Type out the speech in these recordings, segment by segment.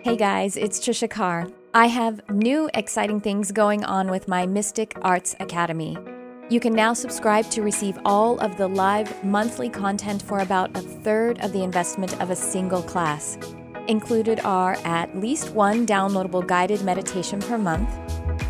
Hey guys, it's Tricia Carr. I have new exciting things going on with my Mystic Arts Academy. You can now subscribe to receive all of the live monthly content for about a third of the investment of a single class. Included are at least one downloadable guided meditation per month,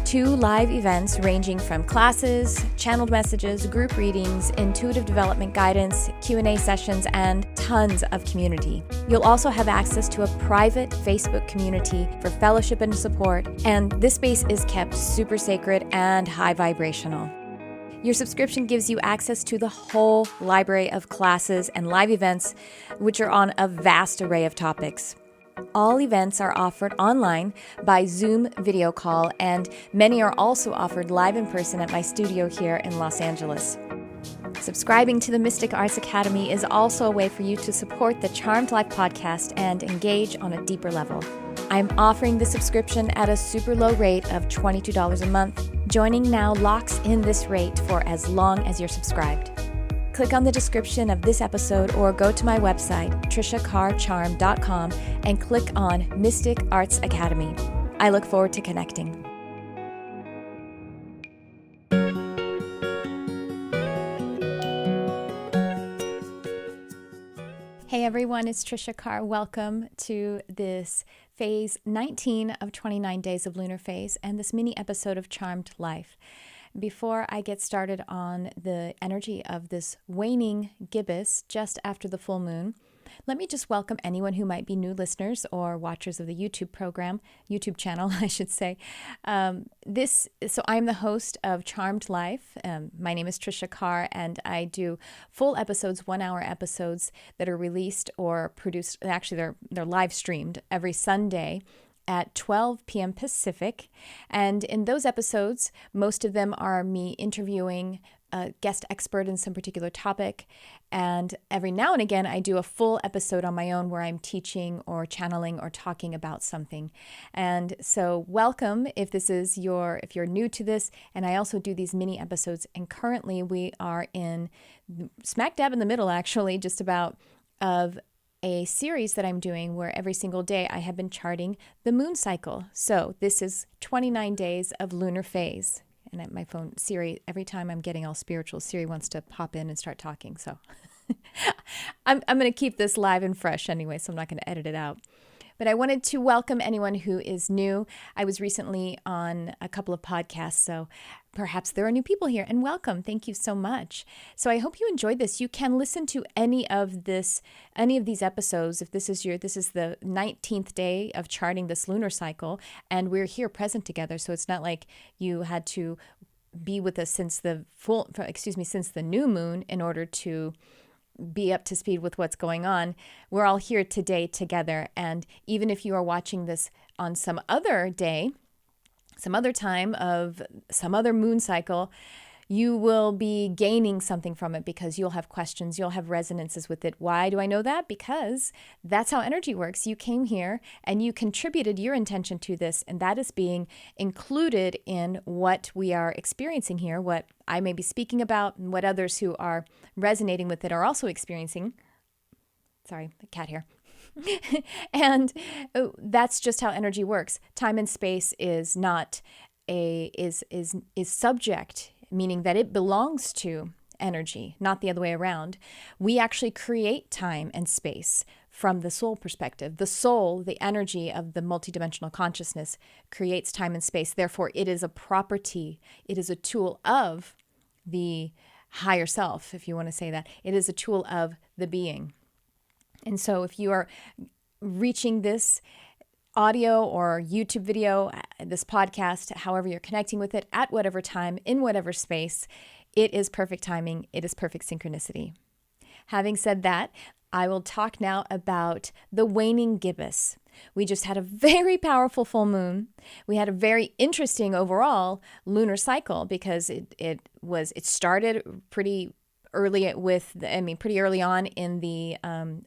2 live events ranging from classes, channeled messages, group readings, intuitive development guidance, Q&A sessions, and tons of community. You'll also have access to a private Facebook community for fellowship and support, and this space is kept super sacred and high vibrational. Your subscription gives you access to the whole library of classes and live events, which are on a vast array of topics. All events are offered online by Zoom video call, and many are also offered live in person at my studio here in Los Angeles. Subscribing to the Mystic Arts Academy is also a way for you to support the Charmed Life podcast and engage on a deeper level. I'm offering the subscription at a super low rate of $22 a month. Joining now locks in this rate for as long as you're subscribed. Click on the description of this episode or go to my website, triciacarcharm.com, and click on Mystic Arts Academy. I look forward to connecting. Hey everyone, it's Tricia Carr. Welcome to this phase 19 of 29 days of lunar phase and this mini episode of Charmed Life. Before I get started on the energy of this waning gibbous just after the full moon, let me just welcome anyone who might be new listeners or watchers of the YouTube channel, I should say. So I'm the host of Charmed Life. My name is Tricia Carr, and I do full episodes, 1-hour episodes that are released or produced. Actually, they're live streamed every Sunday at 12 p.m. Pacific. And in those episodes, most of them are me interviewing a guest expert in some particular topic. And every now and again, I do a full episode on my own where I'm teaching or channeling or talking about something. And so welcome if you're new to this. And I also do these mini episodes. And currently we are in smack dab in the middle, actually, just about of a series that I'm doing where every single day I have been charting the moon cycle. So this is 29 days of lunar phase. And at my phone, Siri, every time I'm getting all spiritual, Siri wants to pop in and start talking. So I'm going to keep this live and fresh anyway, so I'm not going to edit it out. But I wanted to welcome anyone who is new. I was recently on a couple of podcasts, so perhaps there are new people here, and welcome. Thank you so much. So I hope you enjoyed this. You can listen to any of these episodes if this is the 19th day of charting this lunar cycle, and we're here present together. So it's not like you had to be with us since the new moon in order to be up to speed with what's going on. We're all here today together. And even if you are watching this on some other day, some other time of some other moon cycle, you will be gaining something from it because you'll have questions, you'll have resonances with it. Why do I know that? Because that's how energy works. You came here and you contributed your intention to this, and that is being included in what we are experiencing here, what I may be speaking about, and what others who are resonating with it are also experiencing. Sorry, the cat here. And that's just how energy works. Time and space is not is subject, meaning that it belongs to energy, not the other way around. We actually create time and space from the soul perspective. The soul, the energy of the multidimensional consciousness, creates time and space. Therefore, it is a property. It is a tool of the higher self, if you want to say that. It is a tool of the being. And so if you are reaching this audio or YouTube video, this podcast, however you're connecting with it, at whatever time, in whatever space, it is perfect timing. It is perfect synchronicity. Having said that, I will talk now about the waning gibbous. We just had a very powerful full moon. We had a very interesting overall lunar cycle because it started pretty early pretty early on in the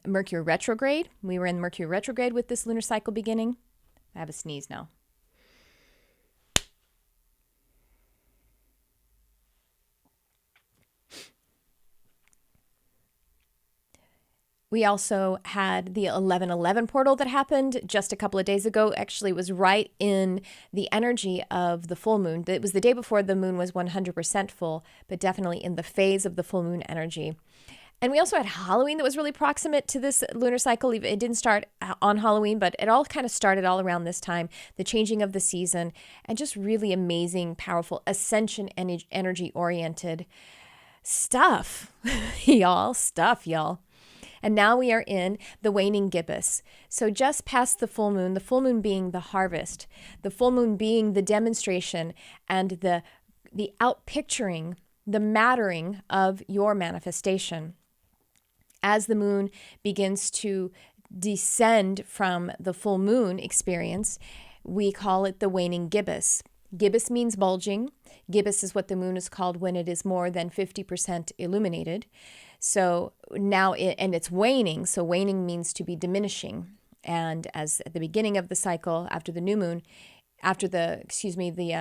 Mercury retrograde. We were in Mercury retrograde with this lunar cycle beginning. I have a sneeze now. We also had the 11/11 portal that happened just a couple of days ago. Actually, it was right in the energy of the full moon. It was the day before the moon was 100% full, but definitely in the phase of the full moon energy. And we also had Halloween that was really proximate to this lunar cycle. It didn't start on Halloween, but it all kind of started all around this time, the changing of the season, and just really amazing, powerful, ascension energy-oriented stuff, y'all. And now we are in the Waning Gibbous. So just past the full moon being the harvest, the full moon being the demonstration and the outpicturing, the mattering of your manifestation. As the moon begins to descend from the full moon experience, we call it the Waning Gibbous. Gibbous means bulging. Gibbous is what the moon is called when it is more than 50% illuminated. So now, and it's waning. So waning means to be diminishing. And as at the beginning of the cycle, after the new moon, after the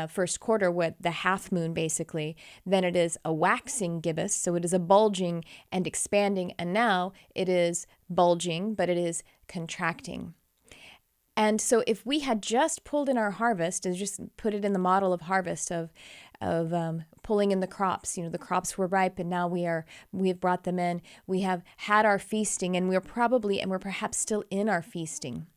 first quarter, with the half moon basically, then it is a waxing gibbous. So it is a bulging and expanding. And now it is bulging, but it is contracting. And so if we had just pulled in our harvest and just put it in the model of harvest of pulling in the crops, the crops were ripe and now we have brought them in. We have had our feasting and we're perhaps still in our feasting.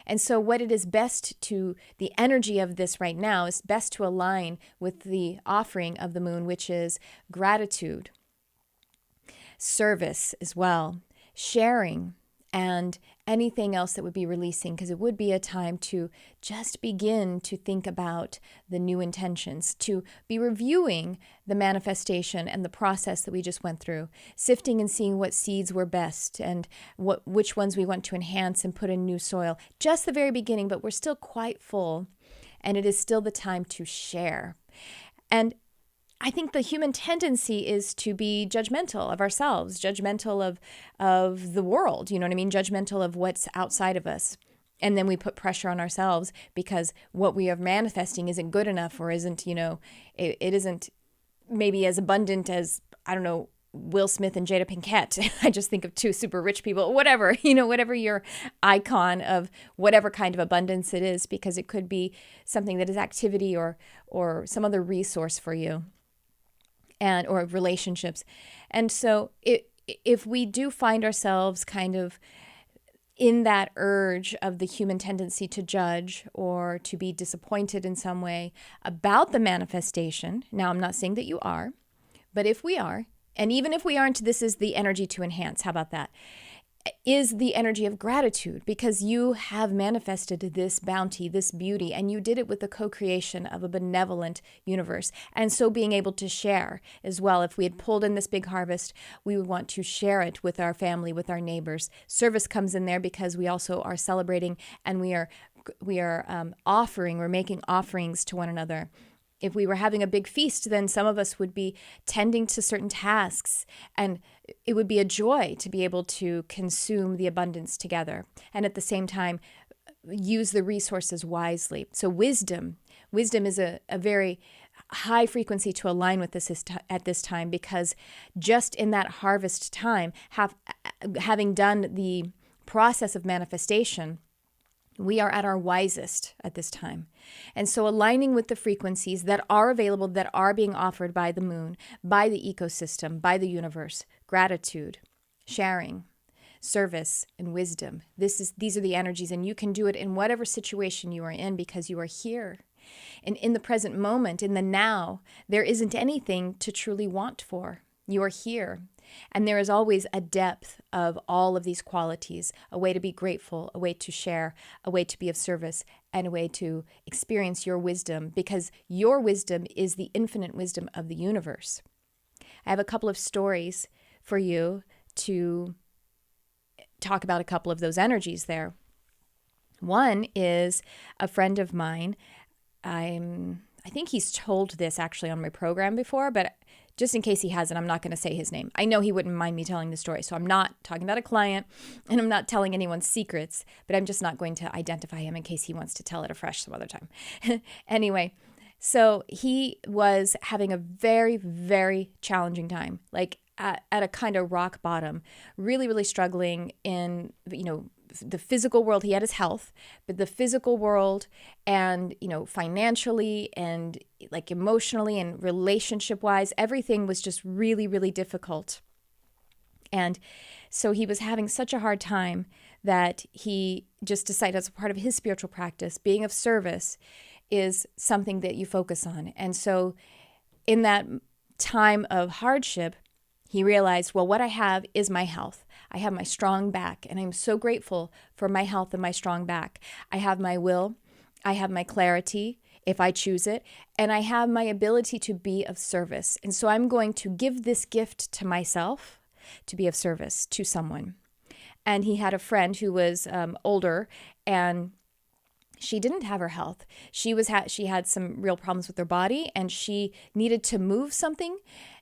And so what it is best to, the energy of this right now is best to align with the offering of the moon, which is gratitude, service as well, sharing, and anything else that would be releasing, because it would be a time to just begin to think about the new intentions, to be reviewing the manifestation and the process that we just went through, sifting and seeing what seeds were best and which ones we want to enhance and put in new soil. Just the very beginning, but we're still quite full, and it is still the time to share. And I think the human tendency is to be judgmental of ourselves, judgmental of the world, you know what I mean? Judgmental of what's outside of us. And then we put pressure on ourselves because what we are manifesting isn't good enough or isn't, it isn't maybe as abundant as, I don't know, Will Smith and Jada Pinkett. I just think of two super rich people, whatever your icon of whatever kind of abundance it is, because it could be something that is activity or some other resource for you. Or relationships. And so if we do find ourselves kind of in that urge of the human tendency to judge or to be disappointed in some way about the manifestation, now I'm not saying that you are, but if we are, and even if we aren't, this is the energy to enhance. How about that? Is the energy of gratitude, because you have manifested this bounty, this beauty, and you did it with the co-creation of a benevolent universe. And so being able to share as well. If we had pulled in this big harvest, we would want to share it with our family, with our neighbors. Service comes in there because we also are celebrating and we are offering, we're making offerings to one another. If we were having a big feast, then some of us would be tending to certain tasks, and it would be a joy to be able to consume the abundance together and at the same time use the resources wisely. So wisdom is a very high frequency to align with this at this time, because just in that harvest time, having done the process of manifestation, we are at our wisest at this time. And so aligning with the frequencies that are available, that are being offered by the moon, by the ecosystem, by the universe, gratitude, sharing, service, and wisdom. These are the energies, and you can do it in whatever situation you are in because you are here. And in the present moment, in the now, there isn't anything to truly want for. You are here. And there is always a depth of all of these qualities, a way to be grateful, a way to share, a way to be of service, and a way to experience your wisdom, because your wisdom is the infinite wisdom of the universe. I have a couple of stories for you to talk about a couple of those energies there. One is a friend of mine. I think he's told this actually on my program before, but just in case he hasn't, I'm not going to say his name. I know he wouldn't mind me telling the story, so I'm not talking about a client, and I'm not telling anyone's secrets, but I'm just not going to identify him in case he wants to tell it afresh some other time. Anyway, so he was having a very, very challenging time. Like, at a kind of rock bottom, really, really struggling in, the physical world. He had his health, but the physical world and, financially and like emotionally and relationship wise, everything was just really, really difficult. And so he was having such a hard time that he just decided, as a part of his spiritual practice, being of service is something that you focus on. And so in that time of hardship, he realized, well, what I have is my health. I have my strong back, and I'm so grateful for my health and my strong back. I have my will. I have my clarity, if I choose it, and I have my ability to be of service. And so I'm going to give this gift to myself to be of service to someone. And he had a friend who was older, and she didn't have her health. She had some real problems with her body, and she needed to move something.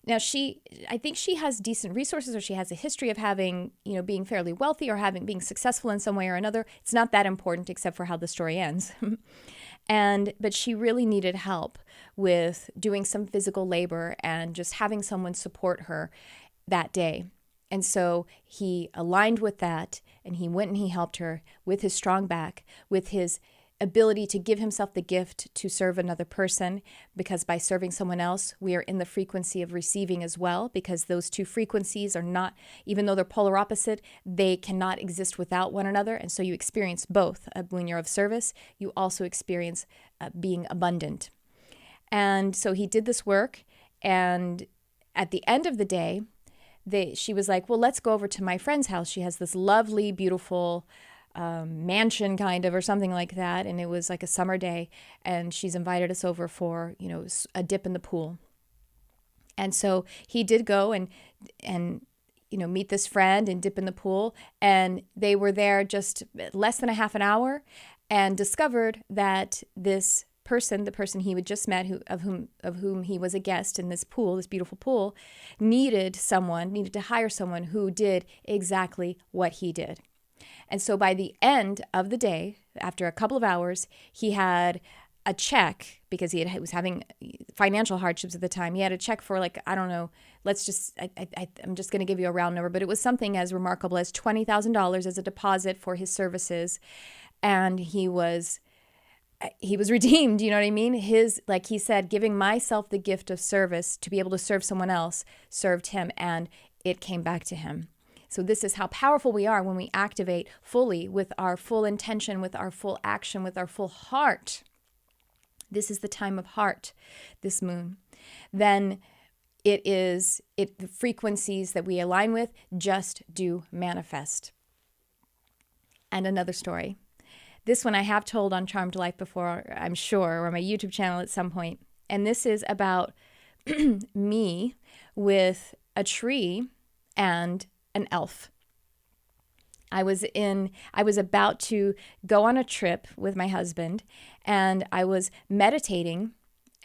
Now I think she has decent resources, or she has a history of having, being fairly wealthy or being successful in some way or another. It's not that important except for how the story ends. But she really needed help with doing some physical labor and just having someone support her that day. And so he aligned with that, and he went and he helped her with his strong back, with his ability to give himself the gift to serve another person, because by serving someone else, we are in the frequency of receiving as well, because those two frequencies are not, even though they're polar opposite, they cannot exist without one another. And so you experience both. When you're of service, you also experience being abundant. And so he did this work, and at the end of the day, she was like, well, let's go over to my friend's house. She has this lovely, beautiful mansion kind of, or something like that. And it was like a summer day, and she's invited us over for, a dip in the pool. And so he did go and meet this friend and dip in the pool. And they were there just less than a half an hour, and discovered that this person, the person he had just met, of whom he was a guest in this pool, this beautiful pool, needed to hire someone who did exactly what he did. And so by the end of the day, after a couple of hours, he had a check, because he was having financial hardships at the time. He had a check for, like, I don't know, I'm just going to give you a round number, but it was something as remarkable as $20,000 as a deposit for his services. And he was redeemed, you know what I mean? Like he said, giving myself the gift of service to be able to serve someone else served him, and it came back to him. So this is how powerful we are when we activate fully, with our full intention, with our full action, with our full heart. This is the time of heart, this moon. Then the frequencies that we align with just do manifest. And another story. This one I have told on Charmed Life before, I'm sure, or on my YouTube channel at some point. And this is about me with a tree and an elf. I was about to go on a trip with my husband, and I was meditating,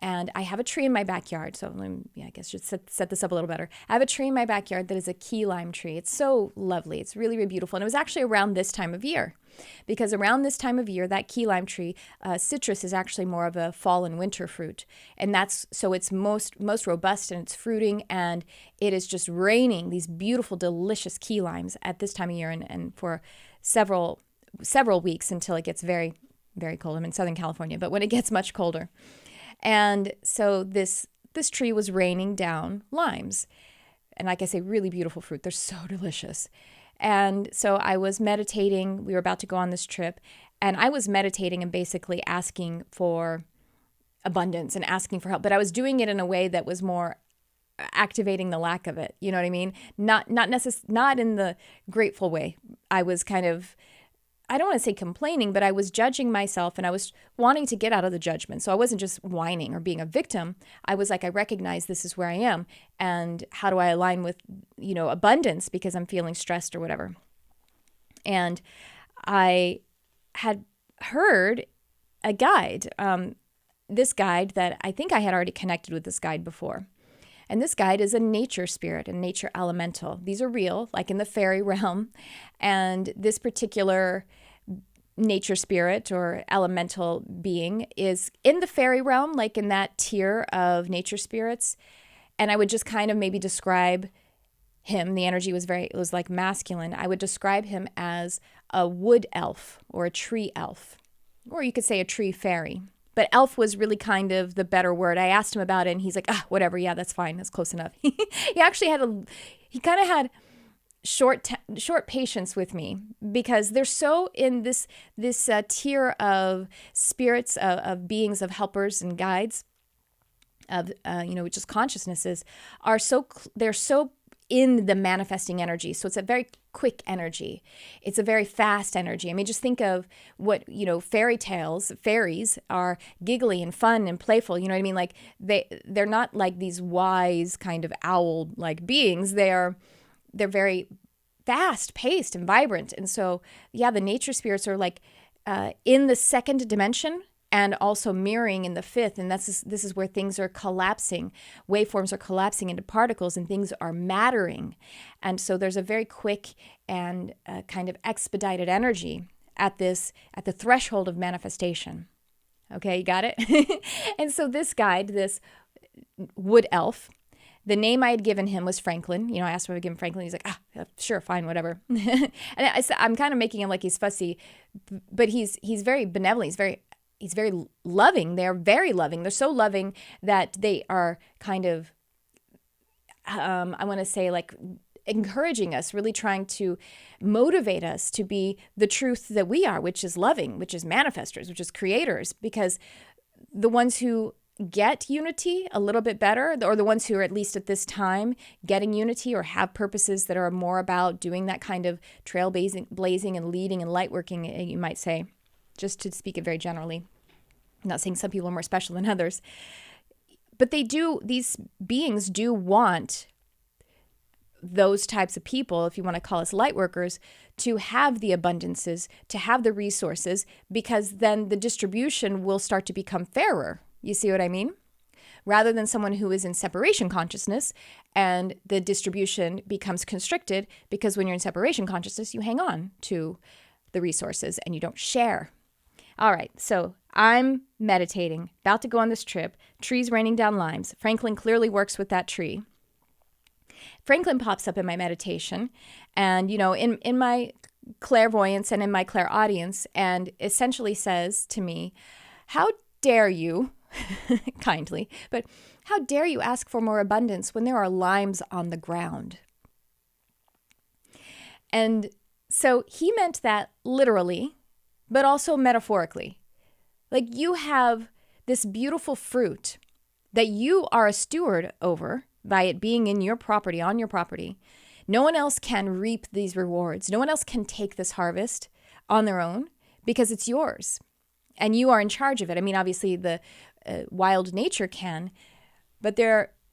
and I have a tree in my backyard. So I guess I should set this up a little better. I have a tree in my backyard that is a key lime tree. It's so lovely. It's really, really beautiful. And it was actually around this time of year, because around this time of year, that key lime tree, citrus is actually more of a fall and winter fruit. And so it's most robust in its fruiting, and it is just raining these beautiful, delicious key limes at this time of year, and for several weeks until it gets very, very cold. I'm in Southern California, but when it gets much colder. And so this tree was raining down limes. And like I say, really beautiful fruit. They're so delicious. And so I was meditating. We were about to go on this trip. And I was meditating and basically asking for abundance and asking for help. But I was doing it in a way that was more activating the lack of it. You know what I mean? Not in the grateful way. I was kind of, I don't want to say complaining, but I was judging myself, and I was wanting to get out of the judgment. So I wasn't just whining or being a victim. I was like, I recognize this is where I am, and how do I align with, abundance, because I'm feeling stressed or whatever. And I had heard a guide, this guide that I think I had already connected with this guide before. And this guide is a nature spirit, a nature elemental. These are real, like in the fairy realm. And this particular nature spirit or elemental being is in the fairy realm, like in that tier of nature spirits. And I would just kind of maybe describe him, the energy was it was like masculine. I would describe him as a wood elf or a tree elf, or you could say a tree fairy. But elf was really kind of the better word. I asked him about it and he's like, whatever. Yeah, that's fine. That's close enough. He actually he kind of had short patience with me, because they're so in this tier of spirits, of beings, of helpers and guides, of which is consciousnesses, they're so in the manifesting energy. So it's a very quick energy. It's a very fast energy. I mean, just think of what, fairy tales, fairies are giggly and fun and playful. You know what I mean? Like they're not like these wise kind of owl like beings. They're very fast paced and vibrant. And so, yeah, the nature spirits are like in the second dimension, and also mirroring in the fifth. And this is where things are collapsing. Waveforms are collapsing into particles and things are mattering. And so there's a very quick and kind of expedited energy at the threshold of manifestation. Okay, you got it? And so this guide, this wood elf, the name I had given him was Franklin. I asked him to give him Franklin. He's like, sure, fine, whatever. And I'm kind of making him like he's fussy, but he's very benevolent. He's very loving. They're very loving. They're so loving that they are kind of, I want to say, like encouraging us, really trying to motivate us to be the truth that we are, which is loving, which is manifestors, which is creators. Because the ones who get unity a little bit better, or the ones who are at least at this time getting unity or have purposes that are more about doing that kind of trailblazing and leading and light working, you might say, just to speak it very generally. I'm not saying some people are more special than others, but these beings do want those types of people, if you want to call us light workers, to have the abundances, to have the resources, because then the distribution will start to become fairer. You see what I mean? Rather than someone who is in separation consciousness and the distribution becomes constricted, because when you're in separation consciousness, you hang on to the resources and you don't share. All right, so I'm meditating, about to go on this trip. Trees raining down limes. Franklin clearly works with that tree. Franklin pops up in my meditation and, in my clairvoyance and in my clairaudience, and essentially says to me, how dare you, kindly, but how dare you ask for more abundance when there are limes on the ground? And so he meant that literally, but also metaphorically. Like, you have this beautiful fruit that you are a steward over by it being in your property, on your property. No one else can reap these rewards. No one else can take this harvest on their own because it's yours and you are in charge of it. I mean, obviously the wild nature can, but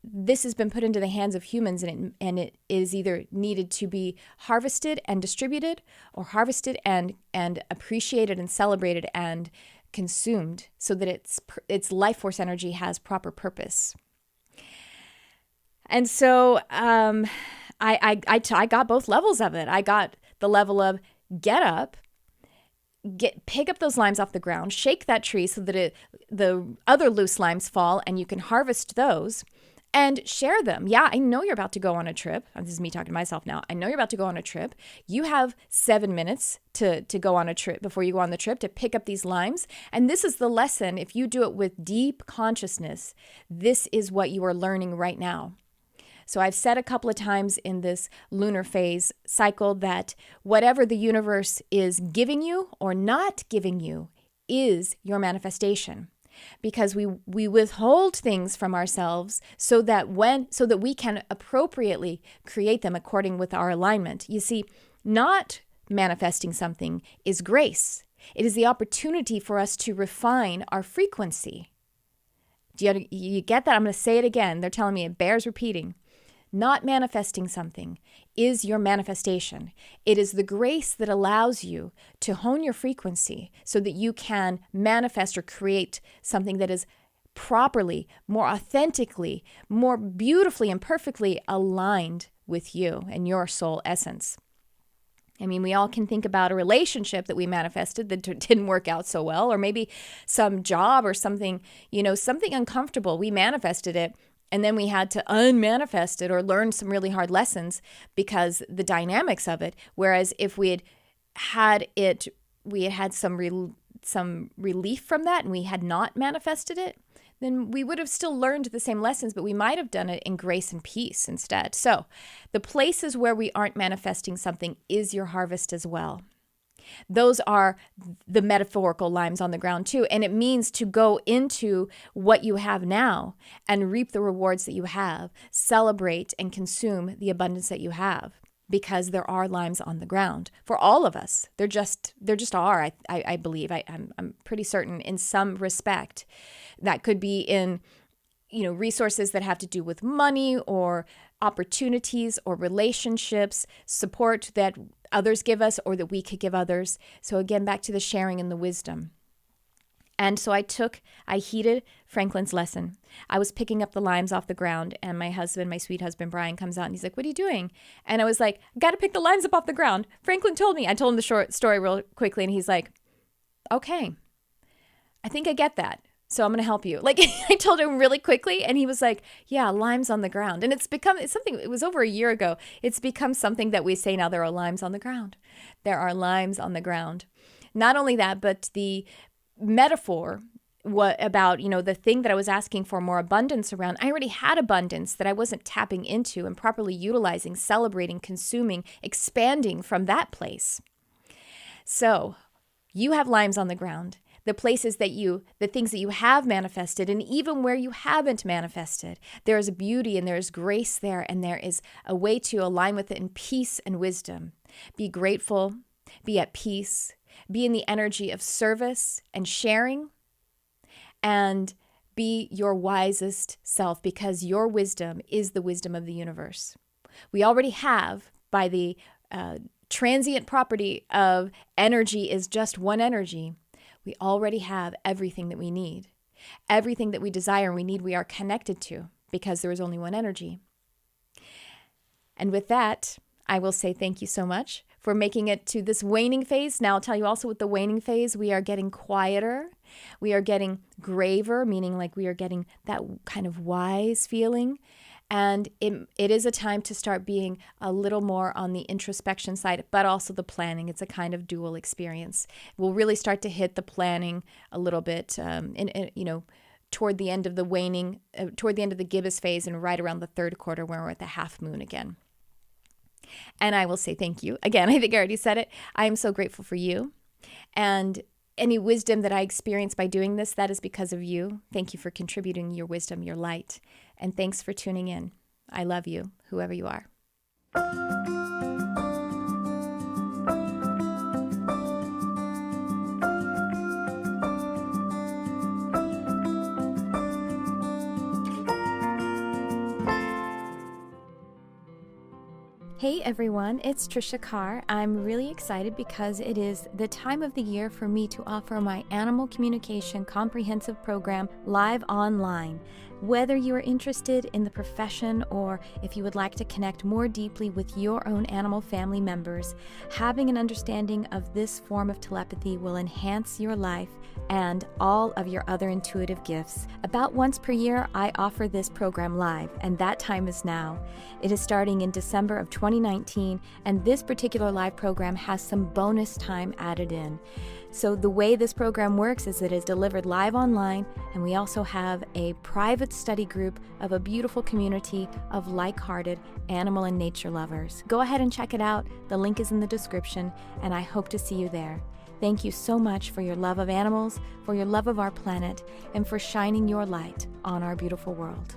this has been put into the hands of humans, and it is either needed to be harvested and distributed, or harvested and appreciated and celebrated and consumed, so that its life force energy has proper purpose. And so I got both levels of it. I got the level of get up, pick up those limes off the ground, shake that tree so that the other loose limes fall and you can harvest those and share them. Yeah, I know you're about to go on a trip. This is me talking to myself now. I know you're about to go on a trip. You have 7 minutes to go on a trip before you go on the trip to pick up these limes. And this is the lesson. If you do it with deep consciousness, this is what you are learning right now. So I've said a couple of times in this lunar phase cycle that whatever the universe is giving you or not giving you is your manifestation. Because we withhold things from ourselves so that we can appropriately create them according with our alignment. You see, not manifesting something is grace. It is the opportunity for us to refine our frequency. Do you get that? I'm going to say it again. They're telling me it bears repeating. Not manifesting something is your manifestation. It is the grace that allows you to hone your frequency so that you can manifest or create something that is properly, more authentically, more beautifully and perfectly aligned with you and your soul essence. I mean, we all can think about a relationship that we manifested that didn't work out so well, or maybe some job or something, something uncomfortable. We manifested it. And then we had to unmanifest it or learn some really hard lessons because the dynamics of it. Whereas if we had had some relief from that and we had not manifested it, then we would have still learned the same lessons, but we might have done it in grace and peace instead. So the places where we aren't manifesting something is your harvest as well. Those are the metaphorical limes on the ground too. And it means to go into what you have now and reap the rewards that you have, celebrate and consume the abundance that you have, because there are limes on the ground for all of us. There just are, I believe. I'm pretty certain in some respect. That could be in, resources that have to do with money or opportunities or relationships, support that others give us or that we could give others. So again, back to the sharing and the wisdom. And so I heeded Franklin's lesson. I was picking up the limes off the ground, and my sweet husband, Brian, comes out and he's like, "What are you doing?" And I was like, "Got to pick the limes up off the ground. Franklin told me." I told him the short story real quickly, and he's like, "Okay, I think I get that. So I'm going to help you." Like I told him really quickly, and he was like, "Yeah, limes on the ground." And it's something, it was over a year ago. It's become something that we say now, there are limes on the ground. There are limes on the ground. Not only that, but the metaphor about, the thing that I was asking for more abundance around. I already had abundance that I wasn't tapping into and properly utilizing, celebrating, consuming, expanding from that place. So you have limes on the ground. The places the things that you have manifested, and even where you haven't manifested, there is beauty and there is grace there, and there is a way to align with it in peace and wisdom. Be grateful, be at peace, be in the energy of service and sharing, and be your wisest self, because your wisdom is the wisdom of the universe. We already have, by the transient property of energy is just one energy, we already have everything that we need. Everything that we desire and we need, we are connected to, because there is only one energy. And with that, I will say thank you so much for making it to this waning phase. Now, I'll tell you also with the waning phase, we are getting quieter. We are getting graver, meaning like we are getting that kind of wise feeling. And it is a time to start being a little more on the introspection side, but also the planning. It's a kind of dual experience. We'll really start to hit the planning a little bit, toward the end of the waning, toward the end of the gibbous phase, and right around the third quarter when we're at the half moon again. And I will say thank you. Again, I think I already said it. I am so grateful for you. And any wisdom that I experience by doing this, that is because of you. Thank you for contributing your wisdom, your light. And thanks for tuning in. I love you, whoever you are. Hey everyone, it's Tricia Carr. I'm really excited because it is the time of the year for me to offer my Animal Communication Comprehensive Program live online. Whether you are interested in the profession or if you would like to connect more deeply with your own animal family members, having an understanding of this form of telepathy will enhance your life and all of your other intuitive gifts. About once per year, I offer this program live, and that time is now. It is starting in December of 2019, and this particular live program has some bonus time added in. So the way this program works is it is delivered live online, and we also have a private study group of a beautiful community of like-hearted animal and nature lovers. Go ahead and check it out. The link is in the description, and I hope to see you there. Thank you so much for your love of animals, for your love of our planet, and for shining your light on our beautiful world.